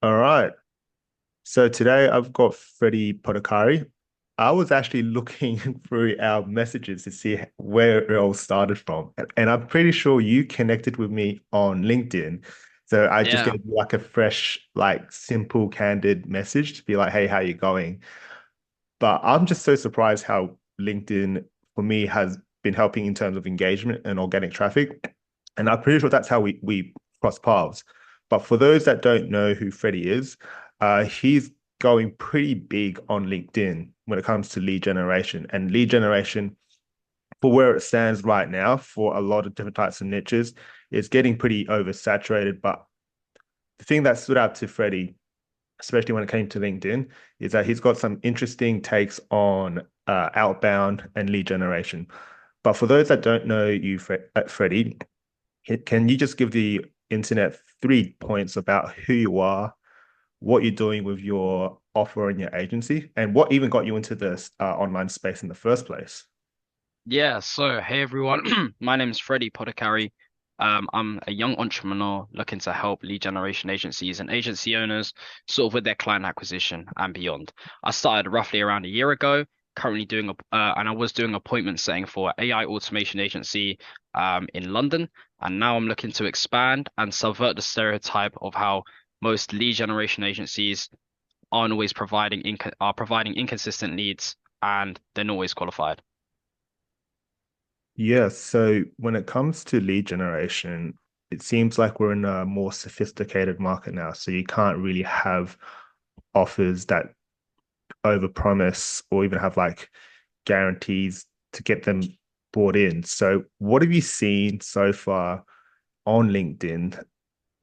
All right. So today I've got Freddie Potticary. I was actually looking through our messages to see where it all started from. And I'm pretty sure you connected with me on LinkedIn. So I just Yeah, gave you like a fresh, like simple, candid message to be like, hey, how you going? But I'm just so surprised how LinkedIn for me has been helping in terms of engagement and organic traffic. And I'm pretty sure that's how we cross paths. But for those that don't know who Freddie is, he's going pretty big on LinkedIn when it comes to lead generation. And lead generation, for where it stands right now, for a lot of different types of niches, is getting pretty oversaturated. But the thing that stood out to Freddie, especially when it came to LinkedIn, is that he's got some interesting takes on outbound and lead generation. But for those that don't know you, Freddie, can you just give the internet 3 points about who you are, what you're doing with your offer and your agency, and what even got you into this online space in the first place? yeah. So, hey everyone, my name is Freddie Potticary. I'm a young entrepreneur looking to help lead generation agencies and agency owners sort of with their client acquisition and beyond. I started roughly around a year ago, currently and I was doing appointment setting for an AI automation agency in London, and now I'm looking to expand and subvert the stereotype of how most lead generation agencies aren't always providing inconsistent leads and they're not always qualified. Yeah, so when it comes to lead generation, it seems like we're in a more sophisticated market now. So you can't really have offers that overpromise or even have like guarantees to get them bought in. So what have you seen so far on LinkedIn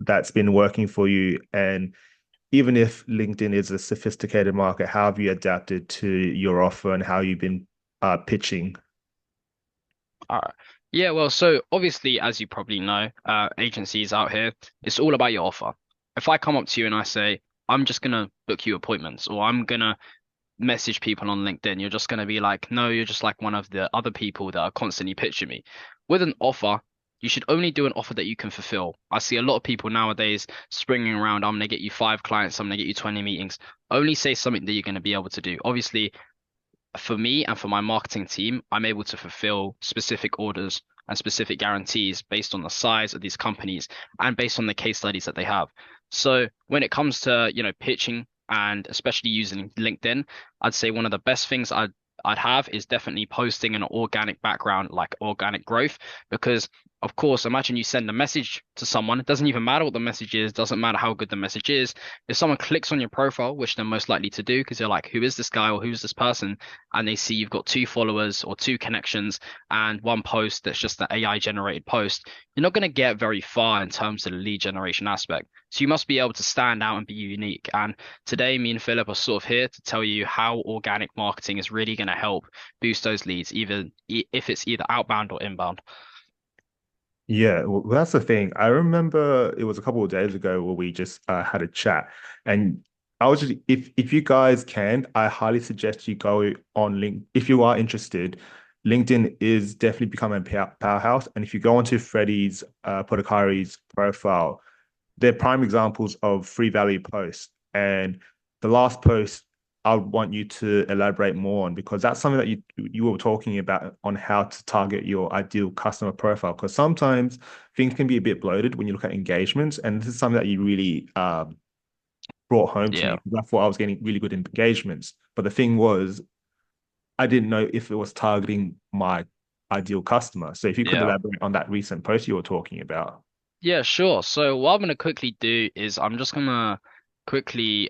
that's been working for you? And even if LinkedIn is a sophisticated market, how have you adapted to your offer and how you've been pitching? All right. Yeah, well, so obviously, as you probably know, agencies out here, it's all about your offer. If I come up to you and I say, I'm just gonna book you appointments, or I'm gonna message people on LinkedIn, you're just gonna be like, no, you're just like one of the other people that are constantly pitching me. With an offer, you should only do an offer that you can fulfill. I see a lot of people nowadays springing around, I'm gonna get you 5 clients, I'm gonna get you 20 meetings. Only say something that you're gonna be able to do. Obviously, for me and for my marketing team, I'm able to fulfill specific orders and specific guarantees based on the size of these companies and based on the case studies that they have. So when it comes to, pitching and especially using LinkedIn, I'd say one of the best things I'd have is definitely posting an organic background, like organic growth, because of course, imagine you send a message to someone. It doesn't even matter what the message is, doesn't matter how good the message is. If someone clicks on your profile, which they're most likely to do, because you're like, who is this guy or who's this person? And they see you've got 2 followers or 2 connections and one post that's just an AI generated post, you're not going to get very far in terms of the lead generation aspect. So you must be able to stand out and be unique. And today, me and Philip are sort of here to tell you how organic marketing is really going to help boost those leads, if it's either outbound or inbound. Yeah, well, that's the thing. I remember it was a couple of days ago where we just had a chat, and I was just if you guys can, I highly suggest you go on link if you are interested. LinkedIn is definitely becoming a powerhouse, and if you go onto Freddie's Podakari's profile, they're prime examples of free value posts. And the last post I would want you to elaborate more on because that's something that you were talking about on how to target your ideal customer profile. Because sometimes things can be a bit bloated when you look at engagements, and this is something that you really brought home to Yeah. me. I thought I was getting really good engagements, but the thing was, I didn't know if it was targeting my ideal customer. So if you could Yeah. elaborate on that recent post you were talking about. Yeah, sure. So what I'm gonna quickly do is I'm just gonna quickly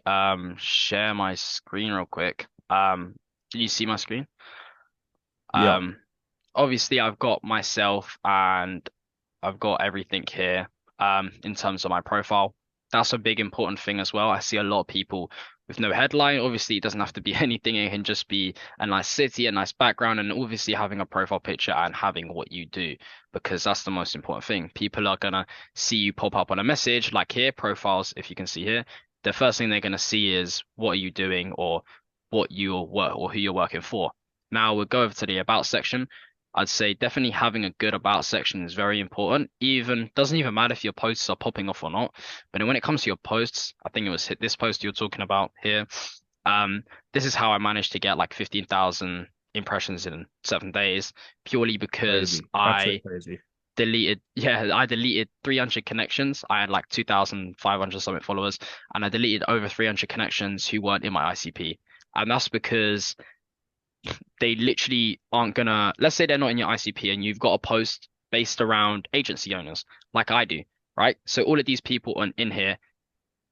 share my screen real quick. Can you see my screen? Yeah. Um Obviously I've got myself and I've got everything here in terms of my profile. That's a big important thing as well. I see a lot of people with no headline. Obviously, it doesn't have to be anything. It can just be a nice city, a nice background, and obviously having a profile picture and having what you do, because that's the most important thing. People are gonna see you pop up on a message like here, profiles, if you can see here. The first thing they're gonna see is what are you doing or what you work or who you're working for. Now we'll go over to the about section. I'd say definitely having a good about section is very important. Even doesn't even matter if your posts are popping off or not. But when it comes to your posts, I think it was hit this post you're talking about here. Um, this is how I managed to get like 15,000 impressions in 7 days, purely because Crazy. Absolutely crazy. I deleted 300 connections. I had like 2,500 something followers, and I deleted over 300 connections who weren't in my ICP. And that's because they literally aren't gonna, let's say they're not in your ICP and you've got a post based around agency owners, like I do, right? So all of these people in here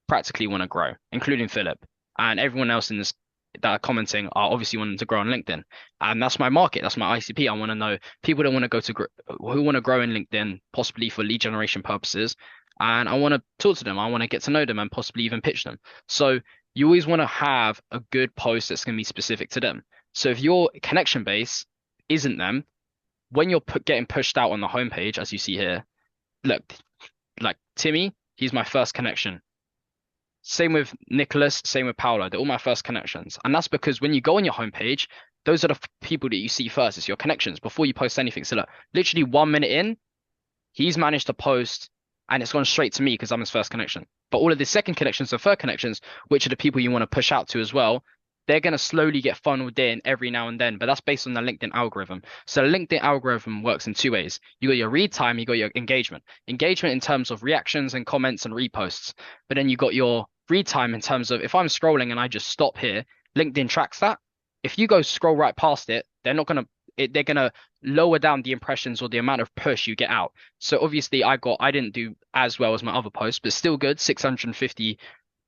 practically want to grow, including Philip and everyone else in this that are commenting are obviously wanting to grow on LinkedIn. And that's my market, that's my ICP. I want to know people that want to who want to grow in LinkedIn, possibly for lead generation purposes. And I want to talk to them. I want to get to know them and possibly even pitch them. So you always want to have a good post that's going to be specific to them. So if your connection base isn't them, when you're getting pushed out on the homepage, as you see here, look, like Timmy, he's my first connection. Same with Nicholas, same with Paolo. They're all my first connections. And that's because when you go on your homepage, those are the people that you see first. It's your connections before you post anything. So look, literally 1 minute in, he's managed to post and it's gone straight to me because I'm his first connection. But all of the second connections and third connections, which are the people you want to push out to as well, they're going to slowly get funneled in every now and then. But that's based on the LinkedIn algorithm. So the LinkedIn algorithm works in two ways. You got your read time, you got your engagement. Engagement in terms of reactions and comments and reposts. But then you got your read time in terms of if I'm scrolling and I just stop here, LinkedIn tracks that. If you go scroll right past it, they're gonna lower down the impressions or the amount of push you get out. So obviously I didn't do as well as my other posts, but still good, 650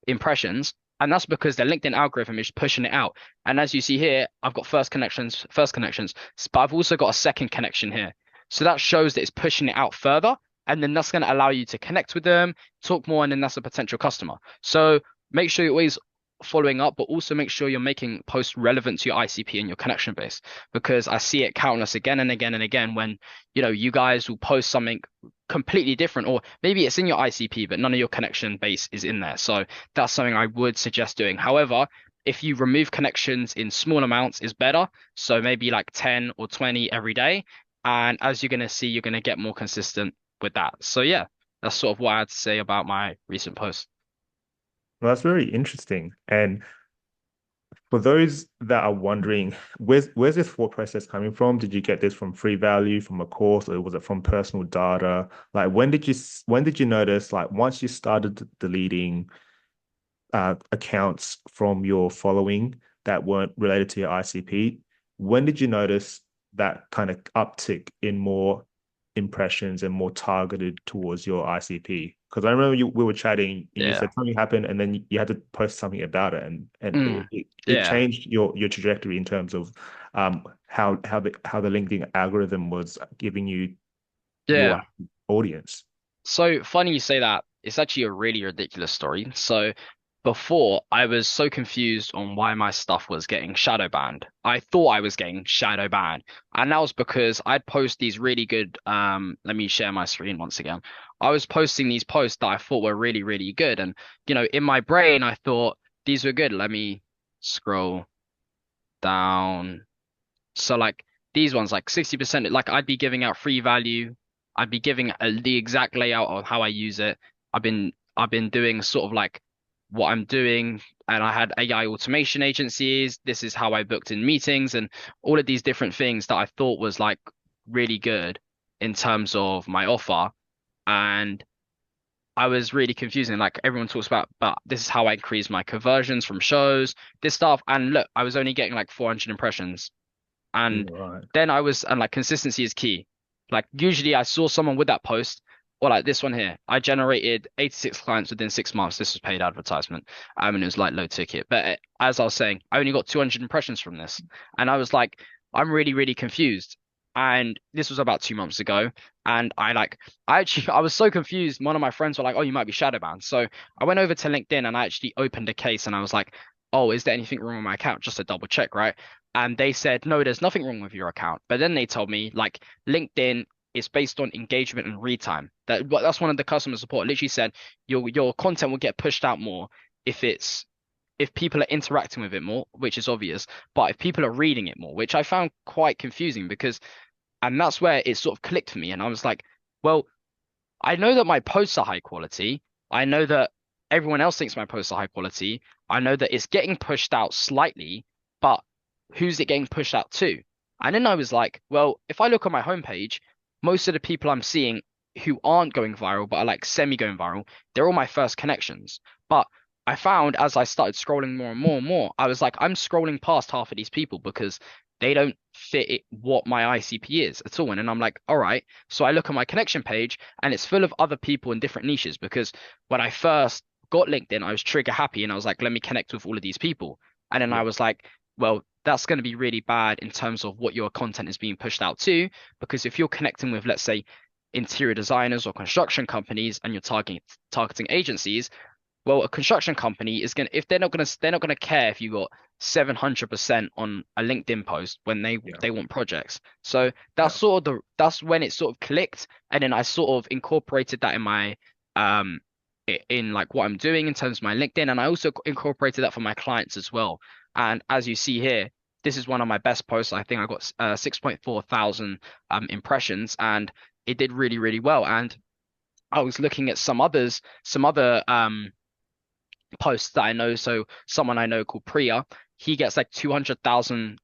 impressions. And that's because the LinkedIn algorithm is pushing it out. And as you see here, I've got first connections, but I've also got a second connection here. So that shows that it's pushing it out further. And then that's going to allow you to connect with them, talk more, and then that's a potential customer. So make sure you're always following up, but also make sure you're making posts relevant to your ICP and your connection base. Because I see it countless again and again and again when, you guys will post something completely different, or maybe it's in your ICP, but none of your connection base is in there. So that's something I would suggest doing. However, if you remove connections in small amounts is better. So maybe like 10 or 20 every day. And as you're going to see, you're going to get more consistent with that. So yeah, that's sort of what I had to say about my recent post. Well, that's very interesting. And for those that are wondering, where's this thought process coming from? Did you get this from free value, from a course, or was it from personal data? Like when did you notice, like once you started deleting accounts from your following that weren't related to your ICP, when did you notice that kind of uptick in more impressions and more targeted towards your ICP? Because I remember we were chatting and you Yeah. said something happened and then you had to post something about it and Mm, it yeah. changed your trajectory in terms of how the LinkedIn algorithm was giving you your Yeah. audience. So funny you say that. It's actually a really ridiculous story. So before, I was so confused on why my stuff was getting shadow banned. I thought I was getting shadow banned, and that was because I'd post these really good. Let me share my screen once again. I was posting these posts that I thought were really, really good, and in my brain, I thought these were good. Let me scroll down. So like these ones, like 60%, like I'd be giving out free value. I'd be giving the exact layout of how I use it. I've been doing sort of like what I'm doing, and I had AI automation agencies. This is how I booked in meetings and all of these different things that I thought was like really good in terms of my offer. And I was really confusing. Like everyone talks about, but this is how I increase my conversions from shows, this stuff. And look, I was only getting like 400 impressions and Right. and like consistency is key. Like usually I saw someone with that post or like this one here. I generated 86 clients within 6 months. This was paid advertisement. And it was like low ticket. But as I was saying, I only got 200 impressions from this. And I was like, I'm really, really confused. And this was about 2 months ago. And I was so confused. One of my friends were like, oh, you might be shadow banned. So I went over to LinkedIn and I actually opened a case and I was like, oh, is there anything wrong with my account? Just to double check, right? And they said, no, there's nothing wrong with your account. But then they told me, like, LinkedIn is based on engagement and read time. That's one of the customer support literally said your content will get pushed out more if it's if people are interacting with it more, which is obvious, but if people are reading it more, which I found quite confusing because And that's where it sort of clicked for me. And I was like, well, I know that my posts are high quality. I know that everyone else thinks my posts are high quality. I know that it's getting pushed out slightly, but who's it getting pushed out to? And then I was like, well, if I look on my homepage, most of the people I'm seeing who aren't going viral, but are like semi going viral, they're all my first connections. But I found as I started scrolling more and more and more, I was like, I'm scrolling past half of these people because they don't fit what my ICP is at all. And then I'm like, all right. So I look at my connection page and it's full of other people in different niches because when I first got LinkedIn, I was trigger happy and I was like, let me connect with all of these people. And then I Yeah. was like, well, that's going to be really bad in terms of what your content is being pushed out to. Because if you're connecting with, let's say, interior designers or construction companies and you're targeting agencies, well, a construction company is gonna if they're not gonna care if you got 700% on a LinkedIn post when Yeah. they want projects. So Yeah. that's when it sort of clicked, and then I sort of incorporated that in my in like what I'm doing in terms of my LinkedIn, and I also incorporated that for my clients as well. And as you see here, this is one of my best posts. I think I got 6.4 thousand impressions, and it did really well. And I was looking at some other posts that I know. So someone I know called Priya, he gets like 200,000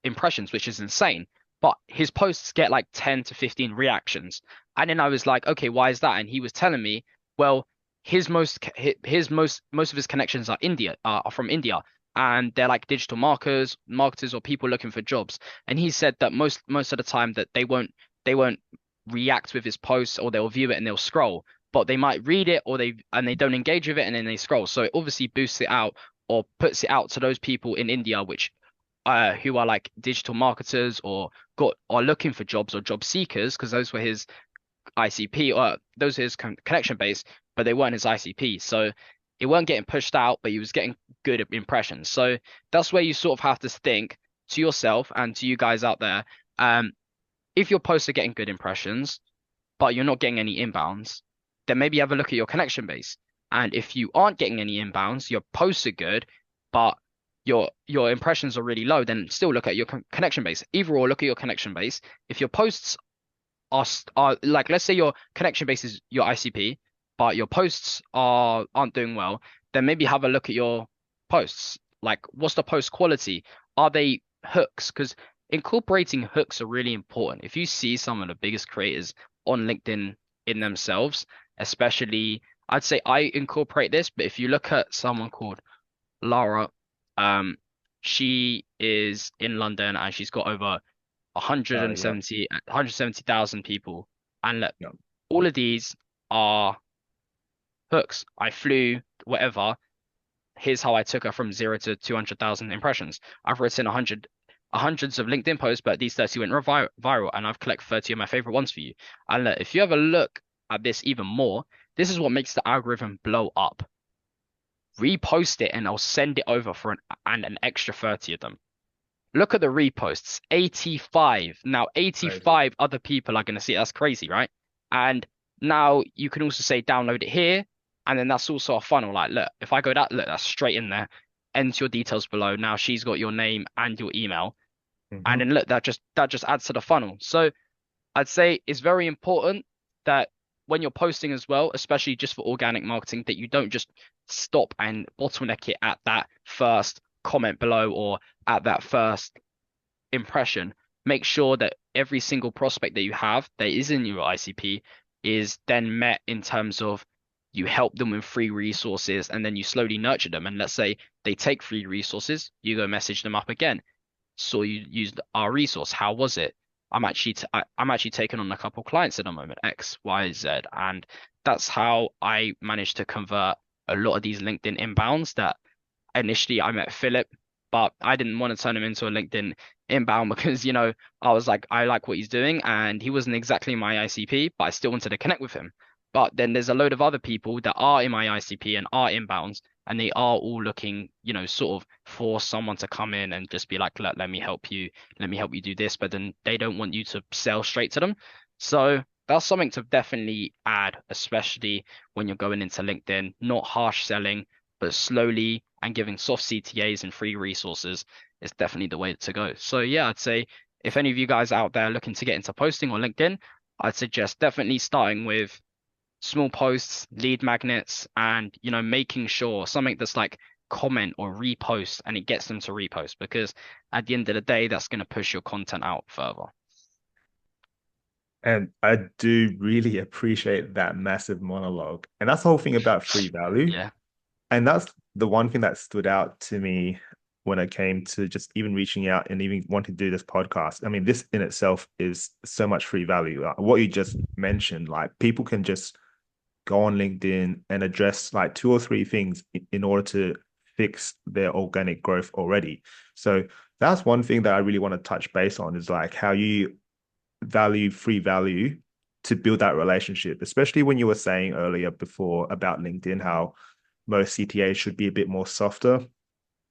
impressions, which is insane. But his posts get like 10 to 15 reactions. And then I was like, okay, why is that? And he was telling me, well, most of his connections are are from India. And they're like digital marketers or people looking for jobs. And he said that most of the time that they won't react with his posts or they'll view it and they'll scroll, but they might read it or they don't engage with it and then they scroll. So it obviously boosts it out or puts it out to those people in India which who are like digital marketers or got are looking for jobs or job seekers because those were his ICP or those are his connection base, but they weren't his ICP. So it weren't getting pushed out, but he was getting good impressions. So that's where you sort of have to think to yourself and to you guys out there. Um, if your posts are getting good impressions, but you're not getting any inbounds, then maybe have a look at your connection base. And if you aren't getting any inbounds, your posts are good, but your impressions are really low, then still look at your connection base. Either or, look at your connection base. If your posts are like, let's say your connection base is your ICP, but your posts aren't doing well, then maybe have a look at your posts. Like, what's the post quality? Are they hooks? Because incorporating hooks are really important. If you see some of the biggest creators on LinkedIn in themselves, especially, I'd say I incorporate this, but if you look at someone called Lara, um, she is in London and she's got over Yeah. 170,000 people. And look, Yeah. all of these are hooks. I flew, whatever. Here's how I took her from zero to 200,000 impressions. I've written hundreds of LinkedIn posts, but these 30 went viral, and I've collected 30 of my favorite ones for you. And look, if you have a look at this even more, this is what makes the algorithm blow up. Repost it, and I'll send it over for an extra 30 of them. Look at the reposts, 85. Now, Crazy. 85 other people are going to see it. That's crazy, right? And now you can also say download it here. And then that's also a funnel. Like, look, if I go look, that's straight in there. Enter your details below. Now she's got your name and your email. And Hmm. then look, that just adds to the funnel. So I'd say it's very important that when you're posting as well, especially just for organic marketing, that you don't just stop and bottleneck it at that first comment below or at that first impression. Make sure that every single prospect that you have that is in your ICP is then met in terms of you help them with free resources and then you slowly nurture them. And let's say they take free resources, you go message them up again. So you used our resource. How was it? I'm actually taking on a couple clients at the moment, X, Y, Z, and that's how I managed to convert a lot of these LinkedIn inbounds that initially I met Philip, but I didn't want to turn him into a LinkedIn inbound because, I was like, I like what he's doing and he wasn't exactly my ICP, but I still wanted to connect with him. But then there's a load of other people that are in my ICP and are inbounds and they are all looking, sort of for someone to come in and just be like, let me help you, let me help you do this, but then they don't want you to sell straight to them. So that's something to definitely add, especially when you're going into LinkedIn, not harsh selling but slowly and giving soft CTAs and free resources is definitely the way to go. So yeah, I'd say if any of you guys out there looking to get into posting on LinkedIn, I'd suggest definitely starting with small posts, lead magnets, and making sure something that's like comment or repost and it gets them to repost because at the end of the day, that's going to push your content out further. And I do really appreciate that massive monologue. And that's the whole thing about free value. Yeah, And that's the one thing that stood out to me when it came to just even reaching out and even wanting to do this podcast. I mean, this in itself is so much free value. What you just mentioned, like people can just go on LinkedIn and address like two or three things in order to fix their organic growth already. So that's one thing that I really want to touch base on is like how you value free value to build that relationship, especially when you were saying earlier before about LinkedIn, how most CTAs should be a bit more softer.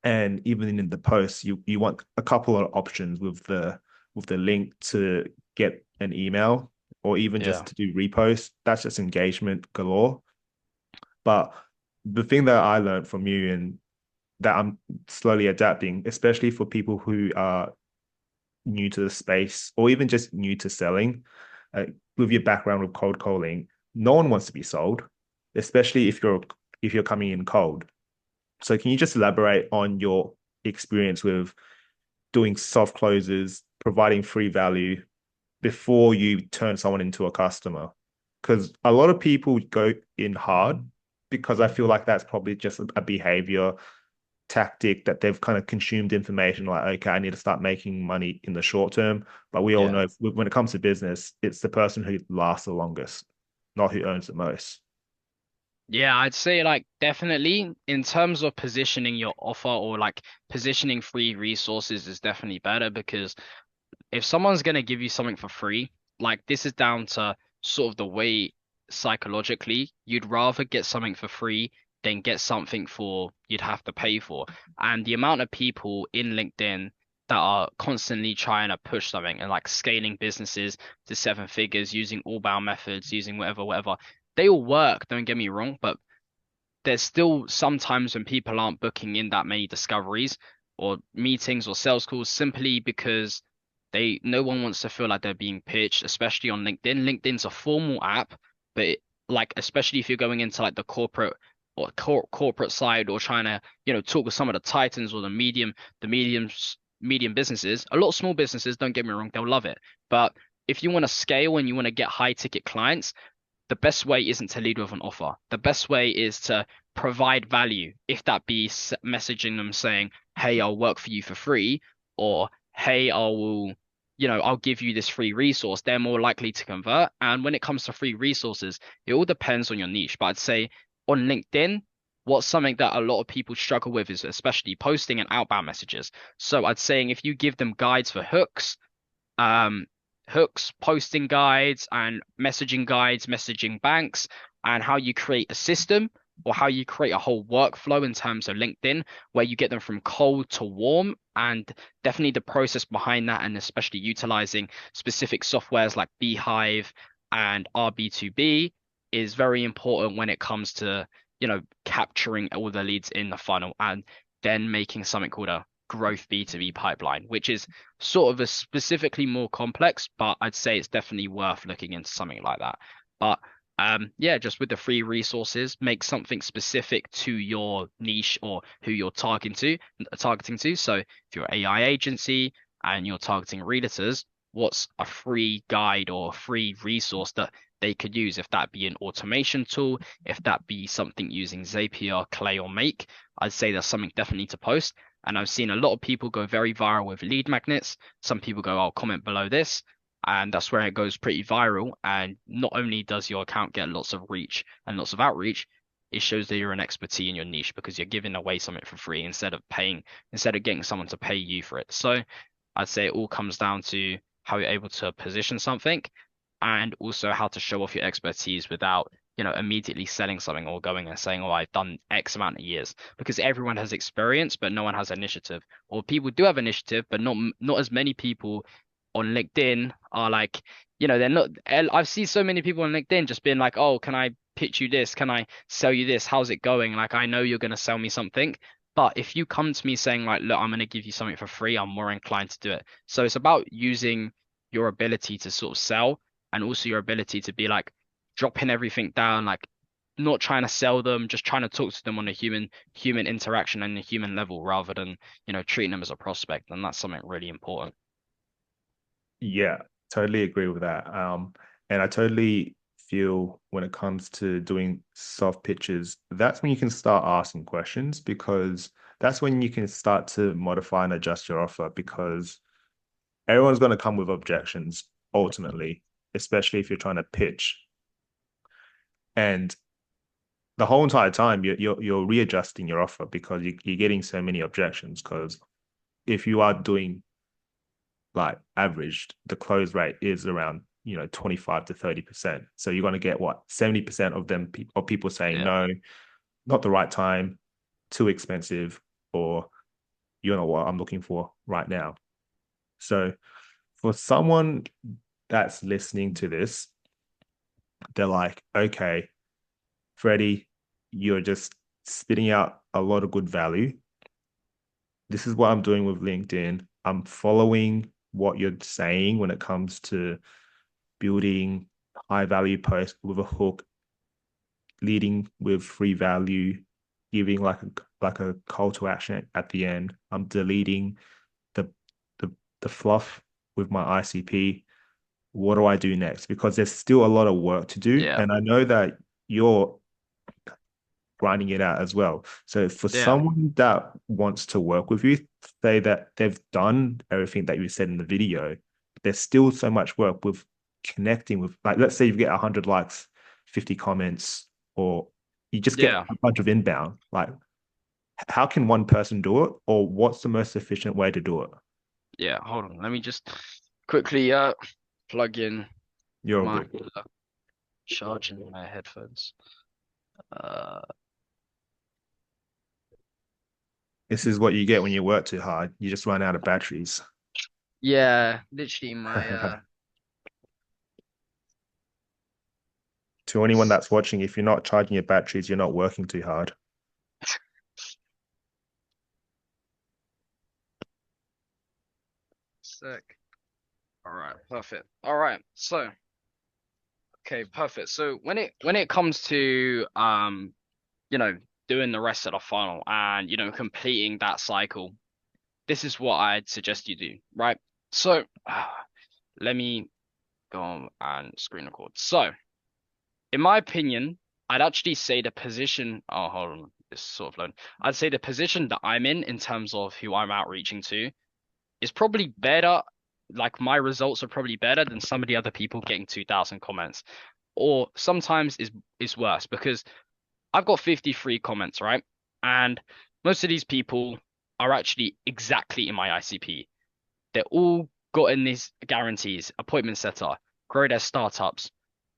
And even in the post, you want a couple of options with the link to get an email or even just yeah, to do repost. That's just engagement galore. But the thing that I learned from you and that I'm slowly adapting, especially for people who are new to the space or even just new to selling, uh, with your background with cold calling, no one wants to be sold, especially if you're coming in cold. So can you just elaborate on your experience with doing soft closes, providing free value before you turn someone into a customer? Because a lot of people go in hard because I feel like that's probably just a behavior tactic that they've kind of consumed information like, okay, I need to start making money in the short term. But we all yeah. know when it comes to business, it's the person who lasts the longest, not who earns the most. Yeah, I'd say like definitely in terms of positioning your offer or like positioning free resources is definitely better because if someone's going to give you something for free, like this is down to sort of the way psychologically you'd rather get something for free than get something for you'd have to pay for. And the amount of people in LinkedIn that are constantly trying to push something and like scaling businesses to seven figures using all bound methods, using whatever, whatever, they all work, don't get me wrong, but there's still sometimes when people aren't booking in that many discoveries or meetings or sales calls simply because they no one wants to feel like they're being pitched, especially on LinkedIn. LinkedIn's a formal app, but like especially if you're going into like the corporate or corporate side or trying to, talk with some of the titans or the medium businesses, a lot of small businesses, don't get me wrong, they'll love it. But if you want to scale and you want to get high ticket clients, the best way isn't to lead with an offer. The best way is to provide value, if that be messaging them saying, "Hey, I'll work for you for free," or "Hey, I'll give you this free resource." They're more likely to convert. And when it comes to free resources, it all depends on your niche. But I'd say on LinkedIn, what's something that a lot of people struggle with is especially posting and outbound messages. So I'd say if you give them guides for um, hooks, posting guides, and messaging guides, messaging banks, and how you create a system or how you create a whole workflow in terms of LinkedIn, where you get them from cold to warm, and definitely the process behind that, and especially utilizing specific softwares like Beehive and RB2B is very important when it comes to, capturing all the leads in the funnel and then making something called a growth B2B pipeline, which is sort of a specifically more complex, but I'd say it's definitely worth looking into something like that. But yeah, just with the free resources, make something specific to your niche or who you're targeting to. So if you're an AI agency and you're targeting realtors, what's a free guide or a free resource that they could use? If that be an automation tool, if that be something using Zapier, Clay, or Make, I'd say there's something definitely to post. And I've seen a lot of people go very viral with lead magnets. Some people go, I'll comment below this. And that's where it goes pretty viral. And not only does your account get lots of reach and lots of outreach, it shows that you're an expertise in your niche because you're giving away something for free instead of getting someone to pay you for it. So I'd say it all comes down to how you're able to position something and also how to show off your expertise without, immediately selling something or going and saying, "Oh, I've done X amount of years," because everyone has experience, but no one has initiative. Or people do have initiative, but not as many people on LinkedIn are like, they're not. I've seen so many people on LinkedIn just being like, "Oh, can I pitch you this? Can I sell you this? How's it going? Like, I know you're gonna sell me something." But if you come to me saying like, look, I'm going to give you something for free, I'm more inclined to do it. So it's about using your ability to sort of sell and also your ability to be like dropping everything down, like not trying to sell them, just trying to talk to them on a human interaction and a human level rather than, treating them as a prospect. And that's something really important. Yeah, totally agree with that. And I totally feel when it comes to doing soft pitches, that's when you can start asking questions because that's when you can start to modify and adjust your offer because everyone's going to come with objections ultimately, especially if you're trying to pitch. And the whole entire time you're readjusting your offer because you're getting so many objections because if you are doing like averaged, the close rate is around 25 to 30%. So you're going to get what 70% of them of people saying Yeah. no, not the right time, too expensive, or you're not what I'm looking for right now. So for someone that's listening to this, they're like, okay, Freddie, you're just spitting out a lot of good value. This is what I'm doing with LinkedIn. I'm following what you're saying when it comes to building high value posts with a hook, leading with free value, giving like a call to action at the end. I'm deleting the the the fluff with my ICP. What do I do next? Because there's still a lot of work to do, Yeah. and I know that you're grinding it out as well. So for Yeah. someone that wants to work with you, say that they've done everything that you said in the video, there's still so much work with connecting with, like, let's say you get 100 likes, 50 comments, or you just get Yeah. a bunch of inbound. Like, how can one person do it, or what's the most efficient way to do it? Yeah. Hold on. Let me just quickly plug in You're all my good. charging my headphones. Uh, This is what you get when you work too hard. You just run out of batteries. yeah, literally my To anyone that's watching, if you're not charging your batteries, you're not working too hard. sec. All right, perfect. All right, so okay, perfect. So when it comes to doing the rest of the funnel and completing that cycle, this is what I'd suggest you do, right? So let me go on and screen record. So in my opinion, I'd actually say the position. Oh, hold on, it's sort of low. I'd say the position that I'm in terms of who I'm outreaching to is probably better. Like my results are probably better than some of the other people getting 2,000 comments, or sometimes is worse because I've got 53 comments, right? And most of these people are actually exactly in my ICP. They're all got in these guarantees, appointment setter, grow their startups,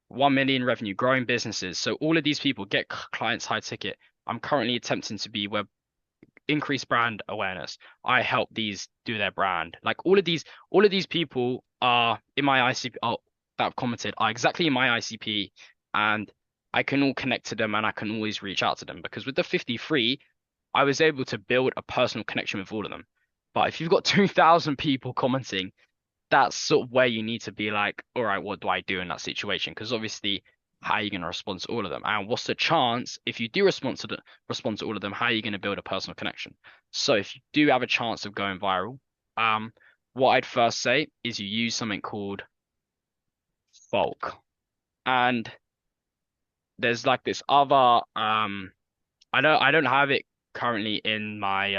1 million revenue, growing businesses. So all of these people get clients high ticket. I'm currently attempting to be where increase brand awareness. I help these do their brand. Like all of these people are in my ICP that have commented are exactly in my ICP and I can all connect to them and I can always reach out to them because with the 53, I was able to build a personal connection with all of them. But if you've got 2,000 people commenting, that's sort of where you need to be like, all right, what do I do in that situation? Because obviously, how are you going to respond to all of them? And what's the chance if you do respond to all of them? How are you going to build a personal connection? So if you do have a chance of going viral, um, what I'd first say is you use something called bulk, and there's like this other I don't have it currently in my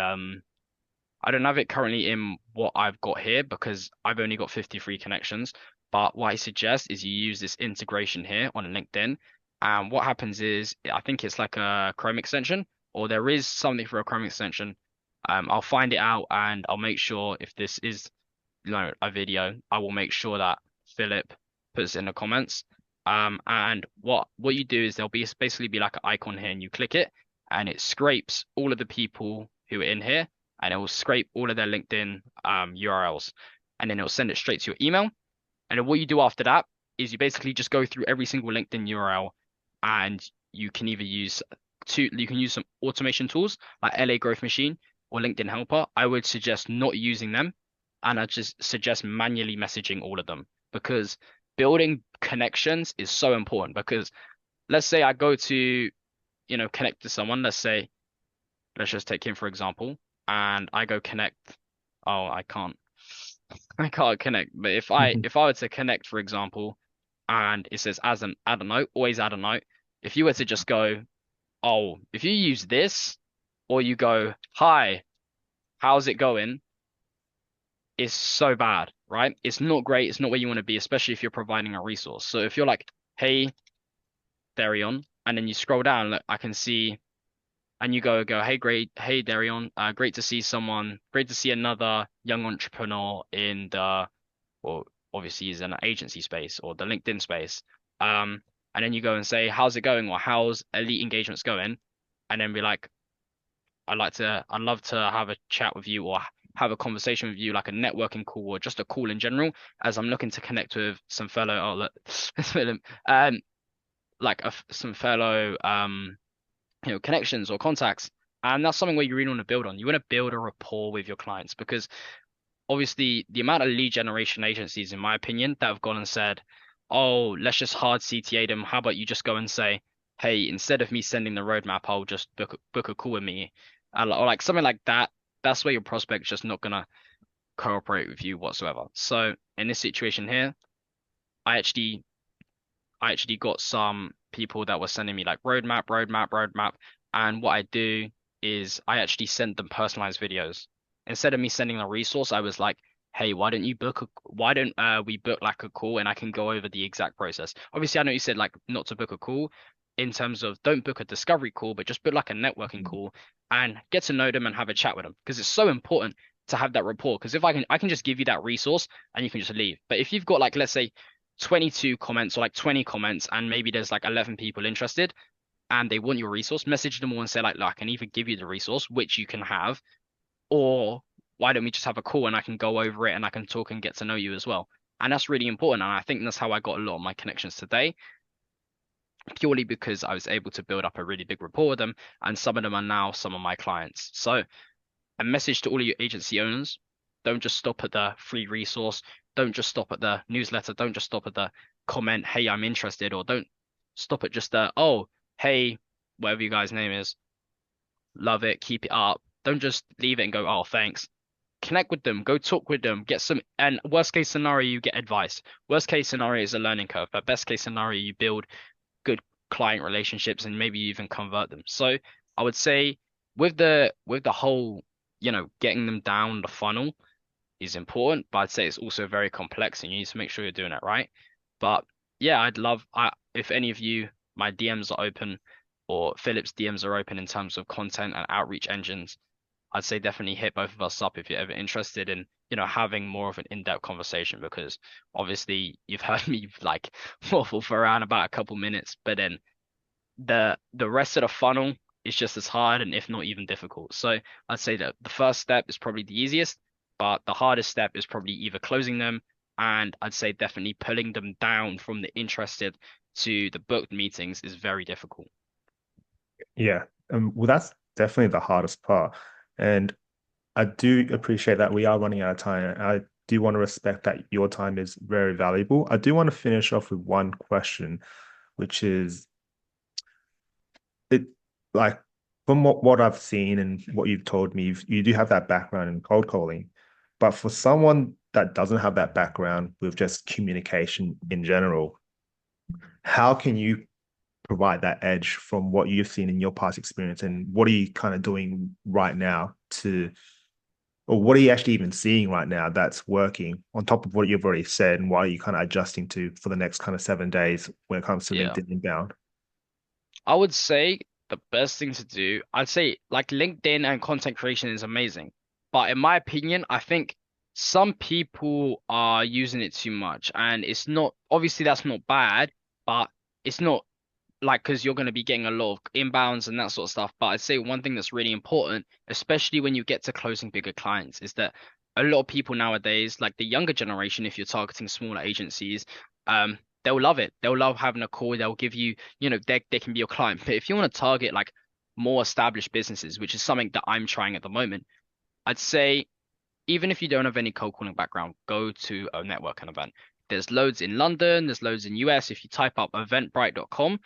I don't have it currently in what I've got here because I've only got 53 connections. But what I suggest is you use this integration here on LinkedIn. And what happens is, I think it's like a Chrome extension, or there is something for a Chrome extension. I'll find it out and I'll make sure if this is, a video, I will make sure that Philip puts in the comments. And what you do is there'll be basically be like an icon here, and you click it, and it scrapes all of the people who are in here and it will scrape all of their LinkedIn URLs, and then it'll send it straight to your email. And then what you do after that is you basically just go through every single LinkedIn URL, and you can either use you can use some automation tools like LA Growth Machine or LinkedIn Helper. I would suggest not using them, and I just suggest manually messaging all of them because building connections is so important. Because let's say I go to, connect to someone. Let's just take him for example, and I go connect. Oh, I can't. I can't connect. But if I were to connect, for example, and it says as an add a note, always add a note. If you were to just go, oh, if you use this, or you go, hi, how's it going? It's so bad, right? It's not great. It's not where you want to be, especially if you're providing a resource. So if you're like, hey, Darion, and then you scroll down, look, I can see, and you go, hey, great, hey, Darion, great to see another young entrepreneur in the, well, obviously he's in an agency space or the LinkedIn space. And then you go and say, how's it going? Or how's elite engagements going? And then be like, I'd love to have a chat with you or have a conversation with you, like a networking call or just a call in general, as I'm looking to connect with some fellow, oh, look, like some fellow, connections or contacts. And that's something where you really want to build on. You want to build a rapport with your clients because obviously the amount of lead generation agencies, in my opinion, that have gone and said, "Oh, let's just hard CTA them. How about you just go and say, hey, instead of me sending the roadmap, I'll just book a call with me," or like something like that. That's where your prospect's just not gonna cooperate with you whatsoever. So in this situation here, I actually I actually got some people that were sending me like roadmap, and what I do is I actually sent them personalized videos. Instead of me sending a resource, I was like, "Hey, why don't we book like a call and I can go over the exact process." Obviously, I know you said like not to book a call in terms of don't book a discovery call, but just book like a networking call and get to know them and have a chat with them because it's so important to have that rapport. Because if I can just give you that resource and you can just leave. But if you've got like let's say 22 comments or like 20 comments and maybe there's like 11 people interested and they want your resource, message them all and say like, look, I can either give you the resource, which you can have, or why don't we just have a call and I can go over it and I can talk and get to know you as well. And that's really important. And I think that's how I got a lot of my connections today, purely because I was able to build up a really big rapport with them. And some of them are now some of my clients. So a message to all of your agency owners, don't just stop at the free resource. Don't just stop at the newsletter. Don't just stop at the comment, hey, I'm interested, or don't stop at just the, oh, hey, whatever you guys' name is, love it, keep it up. Don't just leave it and go, oh, thanks. Connect with them, go talk with them, get some, and worst case scenario, you get advice. Worst case scenario is a learning curve, but best case scenario, you build good client relationships and maybe you even convert them. So I would say with the whole, getting them down the funnel is important, but I'd say it's also very complex and you need to make sure you're doing it right. But yeah, if any of you, my DMs are open or Philip's DMs are open in terms of content and outreach engines. I'd say definitely hit both of us up if you're ever interested in, having more of an in-depth conversation because obviously you've heard me like waffle for around about a couple minutes, but then the rest of the funnel is just as hard and if not even difficult. So I'd say that the first step is probably the easiest, but the hardest step is probably either closing them and I'd say definitely pulling them down from the interested to the booked meetings is very difficult. Yeah. Well, that's definitely the hardest part. And I do appreciate that we are running out of time. I do want to respect that your time is very valuable. I do want to finish off with one question, which is it like from what I've seen and what you've told me, you do have that background in cold calling. But for someone that doesn't have that background with just communication in general, how can you provide that edge from what you've seen in your past experience and what are you kind of doing right now to or what are you actually even seeing right now that's working on top of what you've already said and what are you kind of adjusting to for the next kind of 7 days when it comes to Yeah. LinkedIn inbound? I would say the best thing to do, I'd say like LinkedIn and content creation is amazing. But in my opinion, I think some people are using it too much. And it's not, obviously, that's not bad, but it's not like because you're going to be getting a lot of inbounds and that sort of stuff. But I'd say one thing that's really important, especially when you get to closing bigger clients, is that a lot of people nowadays, like the younger generation, if you're targeting smaller agencies, they'll love it. They'll love having a call. They'll give you, they can be your client. But if you want to target like more established businesses, which is something that I'm trying at the moment. I'd say even if you don't have any cold calling background, go to a networking event. There's loads in London, there's loads in US. If you type up eventbrite.com,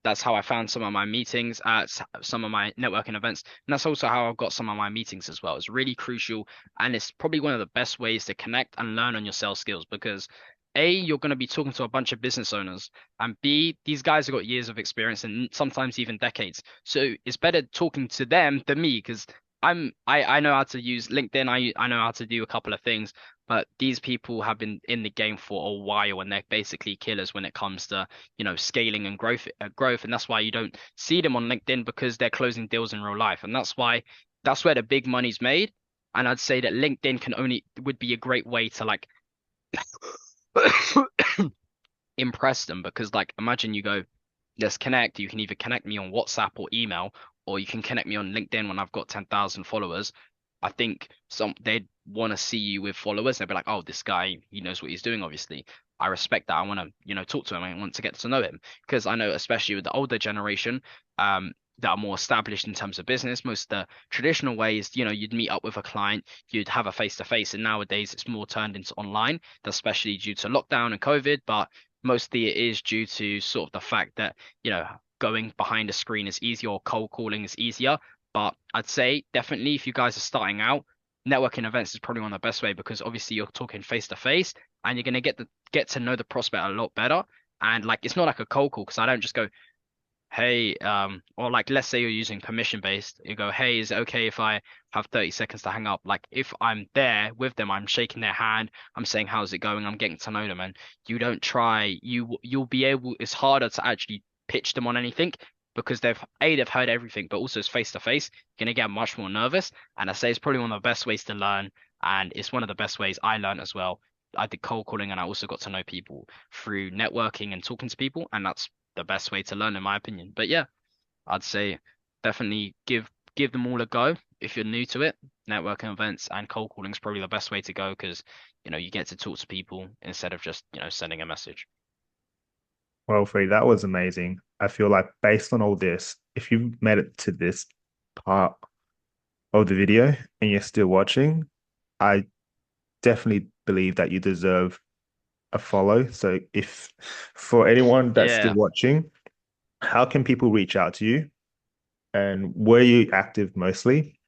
that's how I found some of my meetings at some of my networking events. And that's also how I've got some of my meetings as well. It's really crucial. And it's probably one of the best ways to connect and learn on your sales skills because A, you're going to be talking to a bunch of business owners. And B, these guys have got years of experience and sometimes even decades. So it's better talking to them than me because I know how to use LinkedIn. I know how to do a couple of things, but these people have been in the game for a while and they're basically killers when it comes to scaling and growth, and that's why you don't see them on LinkedIn because they're closing deals in real life, and that's where the big money's made. And I'd say that LinkedIn can only would be a great way to like impress them because like imagine you go, let's connect. You can either connect me on WhatsApp or email, or you can connect me on LinkedIn when I've got 10,000 followers. I think they'd want to see you with followers. They'd be like, oh, this guy, he knows what he's doing, obviously. I respect that. I want to, talk to him. I want to get to know him because I know, especially with the older generation, that are more established in terms of business, most of the traditional ways, you'd meet up with a client, you'd have a face to face, and nowadays it's more turned into online, especially due to lockdown and COVID, but mostly it is due to sort of the fact that, going behind a screen is easier or cold calling is easier. But I'd say definitely if you guys are starting out, networking events is probably one of the best way because obviously you're talking face to face and you're gonna get to know the prospect a lot better. And like it's not like a cold call because I don't just go, hey, or like let's say you're using permission based, you go, hey, is it okay if I have 30 seconds to hang up? Like if I'm there with them, I'm shaking their hand, I'm saying how's it going, I'm getting to know them, and you don't try, you'll be able. It's harder to actually pitch them on anything because they've heard everything, but also it's face to face. You're gonna get much more nervous, and I say it's probably one of the best ways to learn, and it's one of the best ways I learned as well. I did cold calling, and I also got to know people through networking and talking to people, and that's the best way to learn, in my opinion. But yeah, I'd say definitely give them all a go if you're new to it. Networking events and cold calling is probably the best way to go because you get to talk to people instead of just sending a message. Well, Free, that was amazing. I feel like based on all this, if you've made it to this part of the video and you're still watching, I definitely believe that you deserve a follow. So if for anyone that's still Yeah. watching, how can people reach out to you and where are you active mostly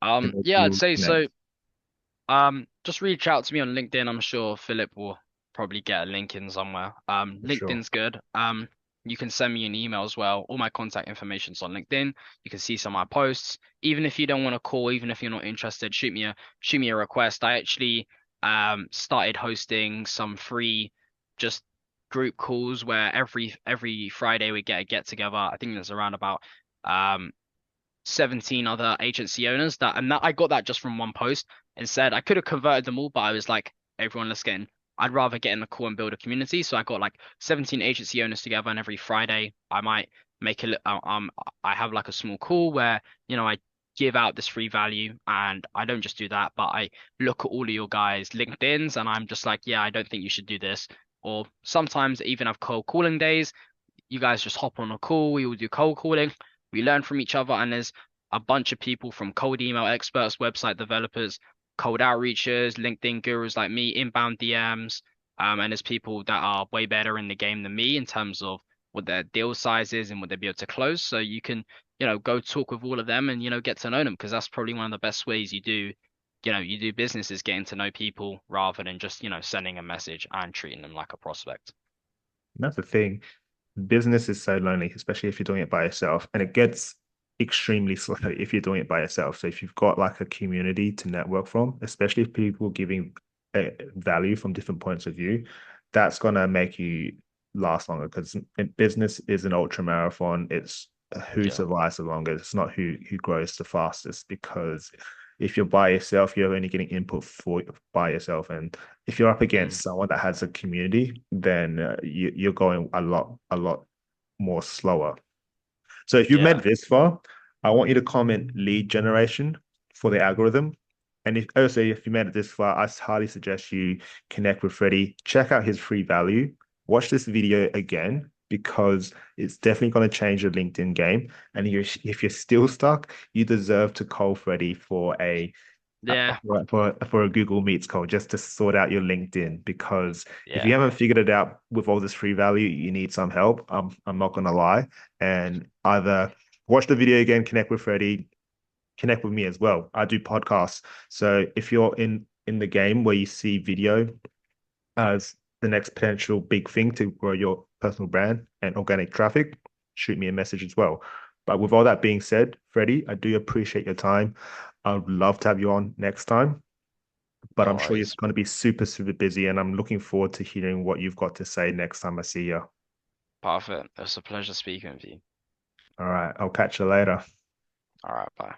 to make Yeah, I'd you say connect so. Just reach out to me on LinkedIn. I'm sure Philip will probably get a link in somewhere. for sure. LinkedIn's good. You can send me an email as well. All my contact information's on LinkedIn. You can see some of my posts. Even if you don't want to call, even if you're not interested, shoot me a request. I actually started hosting some free just group calls where every Friday we get together. I think there's around about um 17 other agency owners that I got that just from one post and said I could have converted them all, but I was like, everyone, let's get in. I'd rather get in the call and build a community. So I got like 17 agency owners together, and every Friday I might make I have like a small call where I give out this free value, and I don't just do that, but I look at all of your guys' LinkedIn's, and I'm just like, yeah, I don't think you should do this. Or sometimes I even have cold calling days. You guys just hop on a call. We will do cold calling. We learn from each other, and there's a bunch of people from cold email experts, website developers, cold outreachers, LinkedIn gurus like me, inbound DMs, and there's people that are way better in the game than me in terms of what their deal size is and what they'll be able to close. So you can, go talk with all of them and, get to know them because that's probably one of the best ways you do business is getting to know people rather than just, sending a message and treating them like a prospect. That's the thing. Business is so lonely, especially if you're doing it by yourself, and it gets extremely slow if you're doing it by yourself. So if you've got like a community to network from, especially if people giving value from different points of view, that's gonna make you last longer because business is an ultra marathon. It's who Yeah. survives the longest. It's not who grows the fastest because if you're by yourself, you're only getting input for by yourself, and if you're up Mm. against someone that has a community, then you're going a lot more slower. So if you've made Yeah. it this far, I want you to comment lead generation for the algorithm. And if you made it this far, I highly suggest you connect with Freddie, check out his free value, watch this video again, because it's definitely going to change your LinkedIn game. And if you're still stuck, you deserve to call Freddie Yeah, for a Google Meets call just to sort out your LinkedIn. Because if you yeah. haven't figured it out with all this free value, you need some help. I'm not going to lie, and either watch the video again, connect with Freddie, connect with me as well. I do podcasts. So if you're in the game where you see video as the next potential big thing to grow your personal brand and organic traffic, shoot me a message as well. But with all that being said, Freddie, I do appreciate your time. I'd love to have you on next time, but No I'm sure you're worries. going to be super, super busy, and I'm looking forward to hearing what you've got to say next time I see you. Perfect. It was a pleasure speaking with you. All right, I'll catch you later. All right, bye.